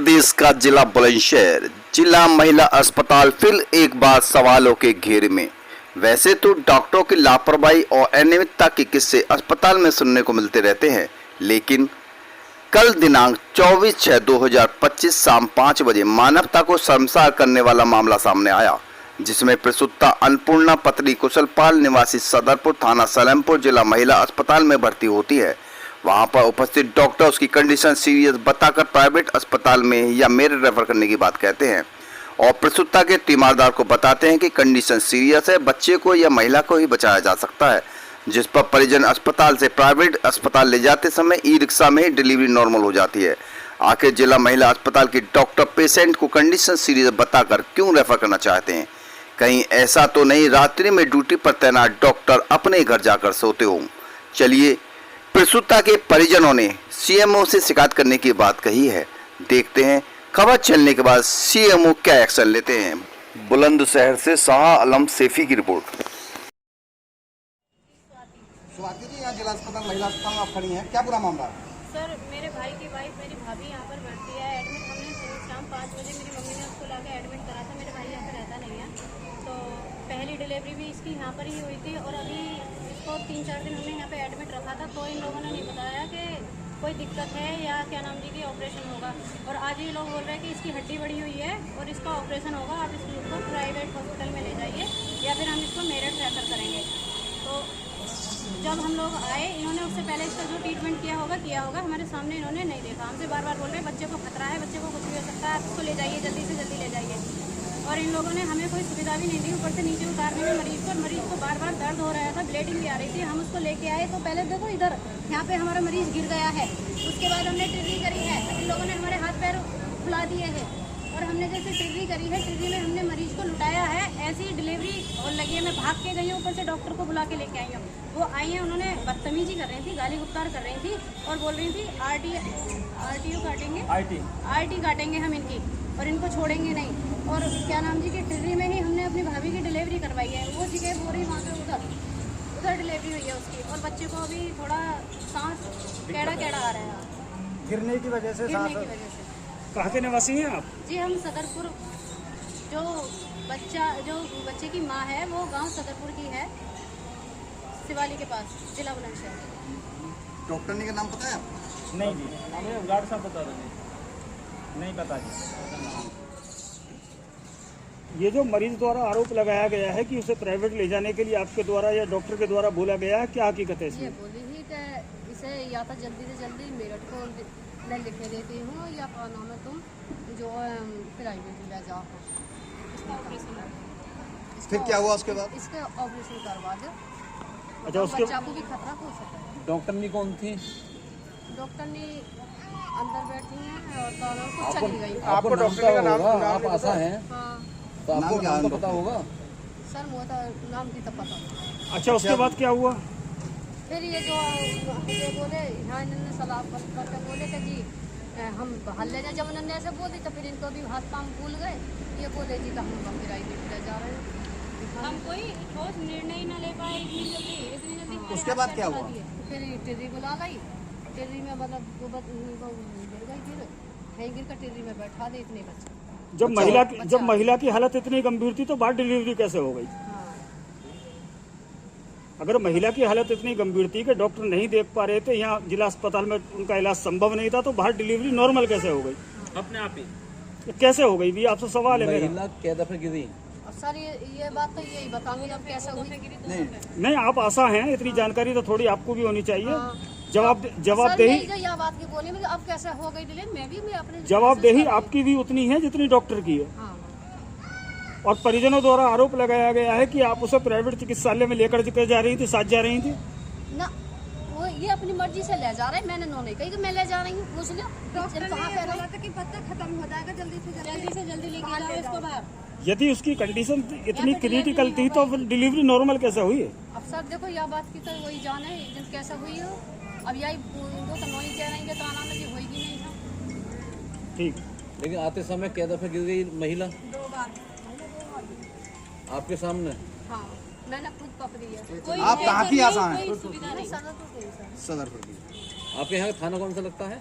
प्रदेश का जिला बुलंदशहर जिला महिला अस्पताल फिर एक बार सवालों के घेरे में। वैसे तो डॉक्टरों की लापरवाही और अनियमितता के किस्से अस्पताल में सुनने को मिलते रहते हैं, लेकिन कल दिनांक 24/6/2025 शाम 5 बजे मानवता को शर्मसार करने वाला मामला सामने आया, जिसमें प्रसूता अन्नपूर्णा पत्री कुशलपाल निवासी सदरपुर थाना सलेमपुर जिला महिला अस्पताल में भर्ती होती है। वहां पर उपस्थित डॉक्टर उसकी कंडीशन सीरियस बताकर प्राइवेट अस्पताल में या मेरठ रेफर करने की बात कहते हैं और प्रसूता के तीमारदार को बताते हैं कि कंडीशन सीरियस है, बच्चे को या महिला को ही बचाया जा सकता है। जिस पर परिजन अस्पताल से प्राइवेट अस्पताल ले जाते समय ई रिक्शा में ही डिलीवरी नॉर्मल हो जाती है। आखिर जिला महिला अस्पताल की डॉक्टर पेशेंट को कंडीशन सीरियस बताकर क्यों रेफर करना चाहते हैं? कहीं ऐसा तो नहीं रात्रि में ड्यूटी पर तैनात डॉक्टर अपने घर जाकर सोते हों? चलिए, प्रसूता के परिजनों ने सीएमओ से शिकायत करने की बात कही है। देखते हैं खबर चलने के बाद सीएमओ क्या एक्शन लेते हैं। बुलंदशहर से शाह आलम सैफी की रिपोर्ट। स्वाति जी, यहाँ जिला अस्पताल महिला अस्पताल में आप खड़ी हैं, क्या पूरा मामला है? सर, मेरे भाई की वाइफ मेरी भाभी यहाँ पर भर्ती है। एडमिट हमने शाम 5 बजे मेरी मम्मी ने उसको लाकर एडमिट करा था। मेरे भाई यहाँ पर रहता नहीं है, तो पहली डिलीवरी भी इसकी यहाँ पर ही हुई थी और अभी इसको 3-4 दिन हमने यहाँ पे एडमिट रखा था। तो इन लोगों ने नहीं बताया कि कोई दिक्कत है या क्या नाम जी की ऑपरेशन होगा, और आज ये लोग बोल रहे हैं कि इसकी हड्डी बड़ी हुई है और इसका ऑपरेशन होगा, आप इसको प्राइवेट हॉस्पिटल में ले जाइए या फिर हम इसको मेरठ रेफर करेंगे। तो जब हम लोग आए, इन्होंने उससे पहले इसका जो ट्रीटमेंट किया होगा हमारे सामने इन्होंने नहीं देखा। हमसे बार बार बोल रहे हैं बच्चे को खतरा है, बच्चे को कुछ भी हो सकता है, आप उसको ले जाइए, जल्दी से जल्दी ले जाइए। और इन लोगों ने हमें कोई सुविधा भी नहीं दी, ऊपर से नीचे उतारने में मरीज को बार बार दर्द हो रहा था, ब्लीडिंग भी आ रही थी। हम उसको लेके आए तो पहले देखो इधर यहाँ पे हमारा मरीज गिर गया है, उसके बाद हमने ट्रिरी करी है। इन लोगों ने हमारे हाथ पैर फुला दिए हैं और हमने जैसे ट्रिरी करी है, ट्रिरी में हमने मरीज को लुटाया है। ऐसी डिलीवरी और लगी है, मैं भाग के गई हूँ, ऊपर से डॉक्टर को बुला के लेके आई हूँ। वो आई हैं, उन्होंने बदतमीजी कर रही थी, गाली गुप्तार कर रही थी और बोल रही थी आरटीओ काटेंगे, आरटी काटेंगे हम इनकी और इनको छोड़ेंगे नहीं। और क्या नाम जी की टिर्री में ही हमने अपनी भाभी की डिलीवरी करवाई है। वो जगह बोरी वहाँ पे उधर डिलीवरी हुई है उसकी, और बच्चे को अभी थोड़ा सांस कैड़ा आ रहा है गिरने की वजह से। कहाँ के निवासी हैं आप? जी, हम सदरपुर, जो बच्चे की माँ है वो गांव सदरपुर की है, शिवाली के पास, जिला बुलंदशहर। डॉक्टर ने का नाम पता है आपको? नहीं जी, हमें गार्ड साहब बता रहे हैं, नहीं पता जी। ये जो मरीज द्वारा आरोप लगाया गया है कि उसे प्राइवेट ले जाने के लिए आपके द्वारा या डॉक्टर के द्वारा बोला गया है, क्या हकीकत है इसमें? ये बोली ही कि इसे या तो जल्दी से जल्दी मेरठ को मैं लिखे देती हूँ या क्या नाम है तुम जो प्राइवेट ले जाओ। फिर क्या हुआ उसके बाद? इसके ऑपरेशन करवा दो। अच्छा, उसके बच्चा को भी खतरा हो सकता है। डॉक्टर ने कौन थी? डॉक्टर ने अंदर बैठी हैं और दोनों को चली गई। आपको डॉक्टर का नाम आप आशा हैं? हाँ तो आपको नाम तो पता होगा सर, मुझे तो नाम की तो पता। अच्छा, उसके बाद क्या हुआ? फिर ये जो ये बोले यहाँ इन्होंने सलाह करके बोले कि जी हम बाहर ले जाए। जब उन्होंने ऐसे बोली तो फिर इनको भी हाथ पाँव भूल गए। ये बोले जी तो हम प्राइवेट ले जा रहे हैं। हम कोई ठोस निर्णय न ले पाए इतनी जल्दी। उसके बाद क्या हुआ? फिर टिर्री बुला लाई, टिर्री में मतलब गिर गई, फिर गिर कर टिर्री में बैठा दे इतने बच्चे। जब महिला की हालत इतनी गंभीर थी तो बाहर डिलीवरी कैसे हो गई? हाँ। अगर महिला की हालत इतनी गंभीर थी कि डॉक्टर नहीं देख पा रहे थे, यहाँ जिला अस्पताल में उनका इलाज संभव नहीं था, तो बाहर डिलीवरी नॉर्मल कैसे हो गई? अपने आप ही कैसे हो गई? भी आपसे सवाल है मेरा। महिला क्या दफे गिरी? और सर ये बात तो यही बताऊंगी जब कैसे हुई। नहीं, आप आशा हैं, इतनी जानकारी तो थोड़ी आपको भी होनी चाहिए। हाँ। जवाबदेही बात की बोली अब कैसे हो गई डिलीवरी, मैं भी अपने जवाबदेही आपकी भी उतनी है जितनी डॉक्टर की है। हाँ। और परिजनों द्वारा आरोप लगाया गया है कि आप उसे प्राइवेट चिकित्सालय में लेकर जा रही थी, साथ जा रही थी ना। वो ये अपनी मर्जी से ले जा रहे हैं, मैंने नहीं कही कि मैं ले जा रही हूँ। पूछ लो डॉक्टर कहाँ पे बोला था कि पत्ता खत्म हो जाएगा, जल्दी से जल्दी लेके जाओ इसको बाहर। यदि उसकी कंडीशन इतनी क्रिटिकल थी तो डिलीवरी नॉर्मल कैसे हुई है? अब सर देखो यह बात की तो वही जाने कैसे हुई हो। अब यही वो तो नहीं कह रही है, तो आना में होगी नहीं था। ठीक, लेकिन आते समय क्या दफे गिर गई महिला? 2 बार आपके सामने? हाँ, मैंने खुद पकड़ी है। आप कहाँ की आशा हैं? सदरपुर की। सदरपुर की। आपके यहाँ का थाना कौन सा लगता है?